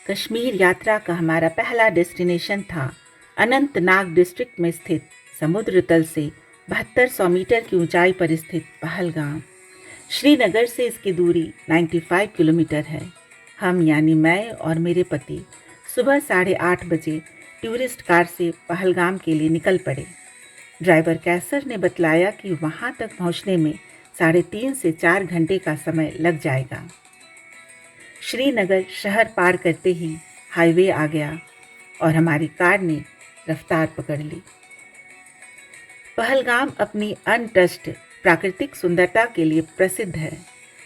कश्मीर यात्रा का हमारा पहला डेस्टिनेशन था अनंतनाग डिस्ट्रिक्ट में स्थित समुद्र तल से 7200 मीटर की ऊंचाई पर स्थित पहलगाम। श्रीनगर से इसकी दूरी 95 किलोमीटर है। हम यानी मैं और मेरे पति सुबह 8:30 बजे टूरिस्ट कार से पहलगाम के लिए निकल पड़े। ड्राइवर कैसर ने बतलाया कि वहां तक पहुंचने में 3.5 से 4 घंटे का समय लग जाएगा। श्रीनगर शहर पार करते ही हाईवे आ गया और हमारी कार ने रफ्तार पकड़ ली। पहलगाम अपनी अनटच्ड प्राकृतिक सुंदरता के लिए प्रसिद्ध है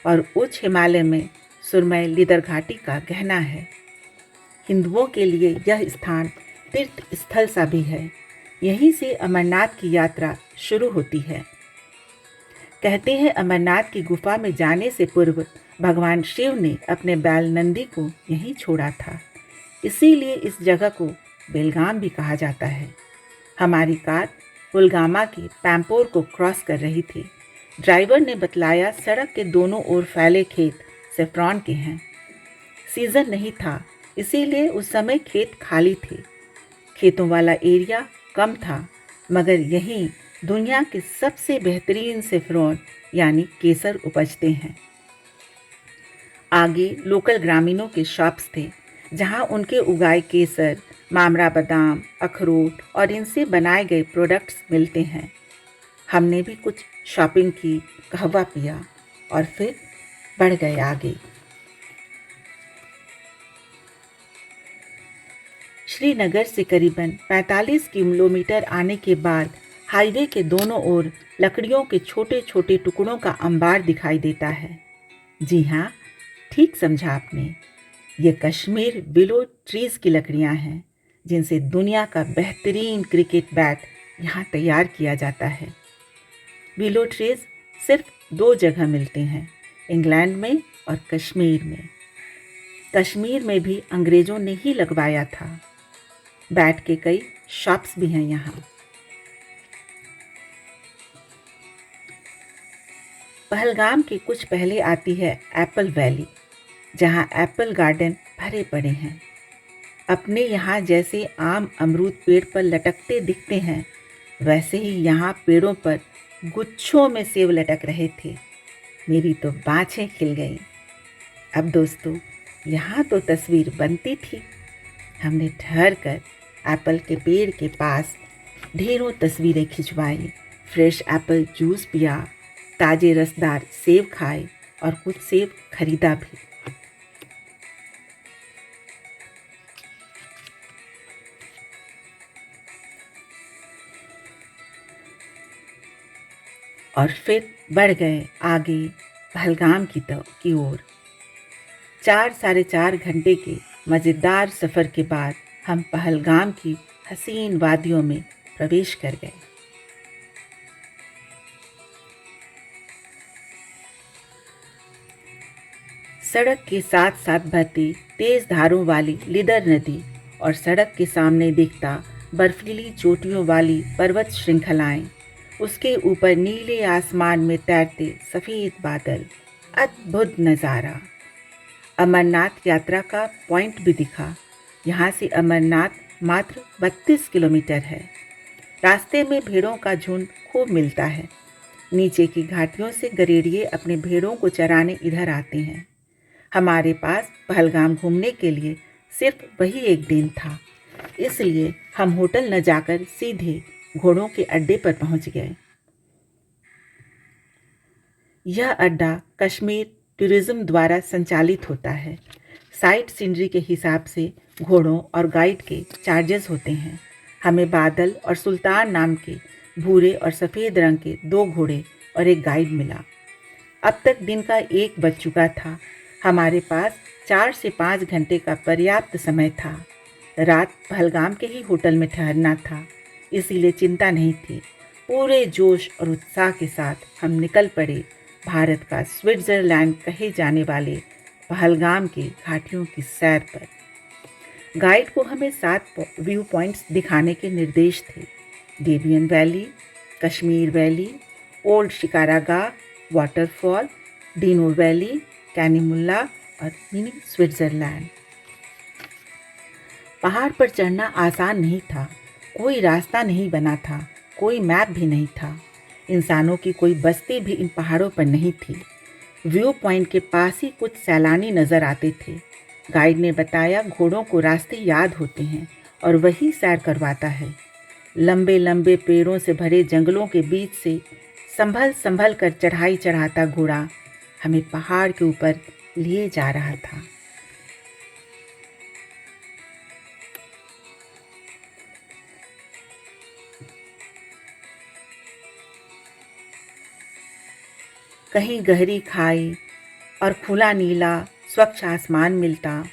और उच्च हिमालय में सुरमई लिदर घाटी का गहना है। हिंदुओं के लिए यह स्थान तीर्थ स्थल सा भी है। यहीं से अमरनाथ की यात्रा शुरू होती है। कहते हैं अमरनाथ की गुफा में जाने से पूर्व भगवान शिव ने अपने बैल नंदी को यहीं छोड़ा था। इसीलिए इस जगह को बेलगाम भी कहा जाता है। हमारी कार पुलगामा के पैम्पोर को क्रॉस कर रही थी। ड्राइवर ने बतलाया सड़क के दोनों ओर फैले खेत सेफ्रॉन के हैं। सीजन नहीं था, इसीलिए उस समय खेत खाली थे। खेतों वाला एरिया कम था, मगर यहीं दुनिया के सबसे बेहतरीन सेफ्रॉन यानी केसर उपजते हैं। आगे लोकल ग्रामीणों के शॉप्स थे, जहां उनके उगाए केसर, मामरा बादाम, अखरोट और इनसे बनाए गए प्रोडक्ट्स मिलते हैं। हमने भी कुछ शॉपिंग की, कहवा पिया और फिर बढ़ गए आगे। श्रीनगर से करीबन 45 किलोमीटर आने के बाद हाईवे के दोनों ओर लकड़ियों के छोटे छोटे टुकड़ों का अंबार दिखाई देता है। जी हाँ, ठीक समझा आपने। ये कश्मीर विलो ट्रीज की लकड़ियाँ हैं, जिनसे दुनिया का बेहतरीन क्रिकेट बैट यहाँ तैयार किया जाता है। विलो ट्रीज सिर्फ 2 जगह मिलते हैं, इंग्लैंड में और कश्मीर में। कश्मीर में भी अंग्रेज़ों ने ही लगवाया था। बैट के कई शॉप्स भी हैं यहाँ। पहलगाम के कुछ पहले आती है एप्पल वैली, जहाँ एप्पल गार्डन भरे पड़े हैं। अपने यहाँ जैसे आम अमरूद पेड़ पर लटकते दिखते हैं, वैसे ही यहाँ पेड़ों पर गुच्छों में सेब लटक रहे थे। मेरी तो बाँछें खिल गईं। अब दोस्तों, यहाँ तो तस्वीर बनती थी। हमने ठहर कर एप्पल के पेड़ के पास ढेरों तस्वीरें खिंचवाई, फ्रेश एप्पल जूस पिया, ताजे रसदार सेब खाए और कुछ सेब खरीदा भी। और फिर बढ़ गए आगे पहलगाम की ओर। 4-4.5 घंटे के मज़ेदार सफ़र के बाद हम पहलगाम की हसीन वादियों में प्रवेश कर गए। सड़क के साथ साथ बहती तेज धारों वाली लिदर नदी और सड़क के सामने दिखता बर्फीली चोटियों वाली पर्वत श्रृंखलाएं, उसके ऊपर नीले आसमान में तैरते सफ़ेद बादल, अद्भुत नज़ारा। अमरनाथ यात्रा का पॉइंट भी दिखा। यहाँ से अमरनाथ मात्र 32 किलोमीटर है। रास्ते में भेड़ों का झुंड खूब मिलता है। नीचे की घाटियों से गरेड़िए अपने भेड़ों को चराने इधर आते हैं। हमारे पास पहलगाम घूमने के लिए सिर्फ वही एक दिन था, इसलिए हम होटल न जाकर सीधे घोड़ों के अड्डे पर पहुंच गए। यह अड्डा कश्मीर टूरिज्म द्वारा संचालित होता है। साइट सीनरी के हिसाब से घोड़ों और गाइड के चार्जेस होते हैं। हमें बादल और सुल्तान नाम के भूरे और सफ़ेद रंग के 2 घोड़े और एक गाइड मिला। अब तक दिन का 1 बज चुका था। हमारे पास 4 से 5 घंटे का पर्याप्त समय था। रात पहलगाम के ही होटल में ठहरना था, इसीलिए चिंता नहीं थी। पूरे जोश और उत्साह के साथ हम निकल पड़े भारत का स्विट्ज़रलैंड कहे जाने वाले पहलगाम की घाटियों की सैर पर। गाइड को हमें 7 व्यू पॉइंट्स दिखाने के निर्देश थे। डेबियन वैली, कश्मीर वैली, ओल्ड शिकारागाह वाटरफॉल, डीनो वैली, कैनीमुल्ला और मिनी स्विट्ज़रलैंड। पहाड़ पर चढ़ना आसान नहीं था। कोई रास्ता नहीं बना था, कोई मैप भी नहीं था। इंसानों की कोई बस्ती भी इन पहाड़ों पर नहीं थी। व्यू पॉइंट के पास ही कुछ सैलानी नजर आते थे। गाइड ने बताया घोड़ों को रास्ते याद होते हैं और वही सैर करवाता है। लंबे लंबे पेड़ों से भरे जंगलों के बीच से संभल संभल कर चढ़ाई चढ़ाता घोड़ा हमें पहाड़ के ऊपर लिए जा रहा था। कहीं गहरी खाई और खुला नीला स्वच्छ आसमान मिलता,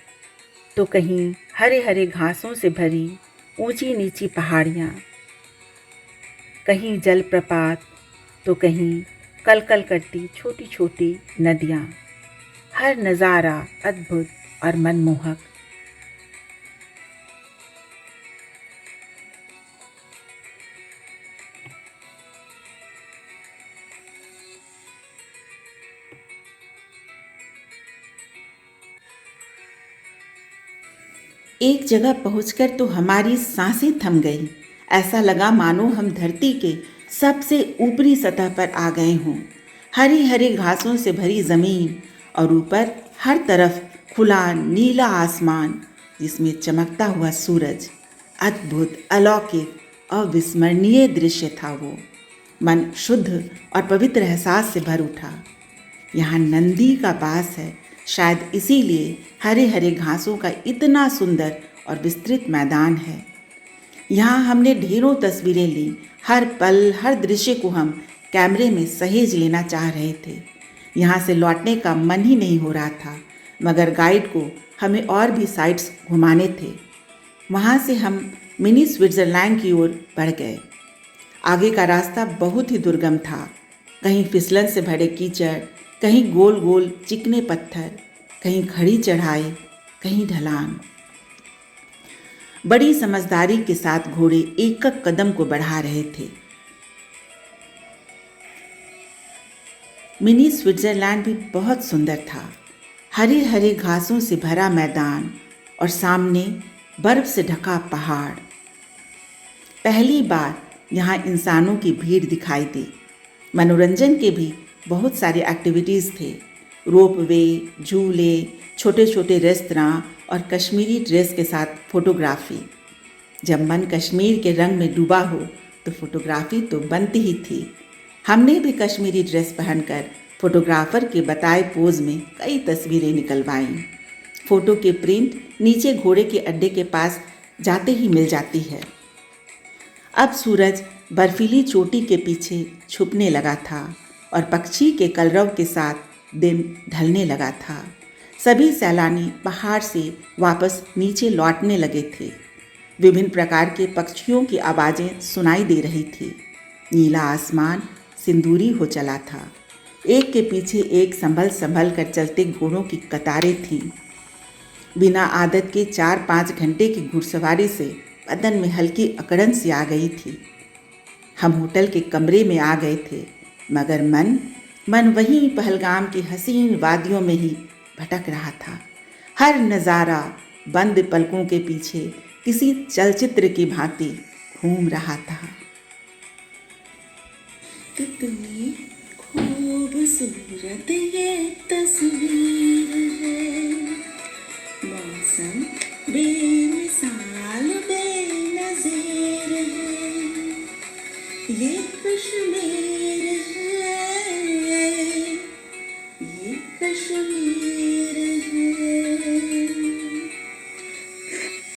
तो कहीं हरे हरे घासों से भरी ऊंची नीची पहाड़ियाँ, कहीं जलप्रपात तो कहीं कलकल करती छोटी छोटी नदियाँ। हर नज़ारा अद्भुत और मनमोहक। एक जगह पहुंचकर तो हमारी सांसें थम गई। ऐसा लगा मानो हम धरती के सबसे ऊपरी सतह पर आ गए हों। हरी हरी घासों से भरी जमीन और ऊपर हर तरफ खुला नीला आसमान जिसमें चमकता हुआ सूरज। अद्भुत, अलौकिक, अविस्मरणीय दृश्य था वो। मन शुद्ध और पवित्र एहसास से भर उठा। यहाँ नंदी का वास है, शायद इसीलिए हरे हरे घासों का इतना सुंदर और विस्तृत मैदान है। यहाँ हमने ढेरों तस्वीरें ली। हर पल, हर दृश्य को हम कैमरे में सहेज लेना चाह रहे थे। यहाँ से लौटने का मन ही नहीं हो रहा था, मगर गाइड को हमें और भी साइट्स घुमाने थे। वहाँ से हम मिनी स्विट्ज़रलैंड की ओर बढ़ गए। आगे का रास्ता बहुत ही दुर्गम था। कहीं फिसलन से भरे कीचड़, कहीं गोल गोल चिकने पत्थर, कहीं खड़ी चढ़ाई, कहीं ढलान। बड़ी समझदारी के साथ घोड़े एक एक कदम को बढ़ा रहे थे। मिनी स्विट्जरलैंड भी बहुत सुंदर था। हरे हरे घासों से भरा मैदान और सामने बर्फ से ढका पहाड़। पहली बार यहाँ इंसानों की भीड़ दिखाई दी। मनोरंजन के भी बहुत सारे एक्टिविटीज़ थे। रोपवे, झूले, छोटे छोटे रेस्तरां और कश्मीरी ड्रेस के साथ फोटोग्राफी। जब मन कश्मीर के रंग में डूबा हो तो फोटोग्राफी तो बनती ही थी। हमने भी कश्मीरी ड्रेस पहनकर फोटोग्राफर के बताए पोज में कई तस्वीरें निकलवाईं। फ़ोटो की प्रिंट नीचे घोड़े के अड्डे के पास जाते ही मिल जाती है। अब सूरज बर्फीली चोटी के पीछे छुपने लगा था और पक्षी के कलरव के साथ दिन ढलने लगा था। सभी सैलानी पहाड़ से वापस नीचे लौटने लगे थे। विभिन्न प्रकार के पक्षियों की आवाज़ें सुनाई दे रही थी। नीला आसमान सिंदूरी हो चला था। एक के पीछे एक संभल संभल कर चलते घोड़ों की कतारें थीं। बिना आदत के 4-5 घंटे की घुड़सवारी से बदन में हल्की अकड़न सी आ गई थी। हम होटल के कमरे में आ गए थे, मगर मन वहीं पहलगाम की हसीन वादियों में ही भटक रहा था। हर नज़ारा बंद पलकों के पीछे किसी चलचित्र की भांति घूम रहा था। कितनी खूबसूरत ये तस्वीर है, मौसम बेमिसाल बेनज़ीर है, ये कश्मीर है, ये कश्मीर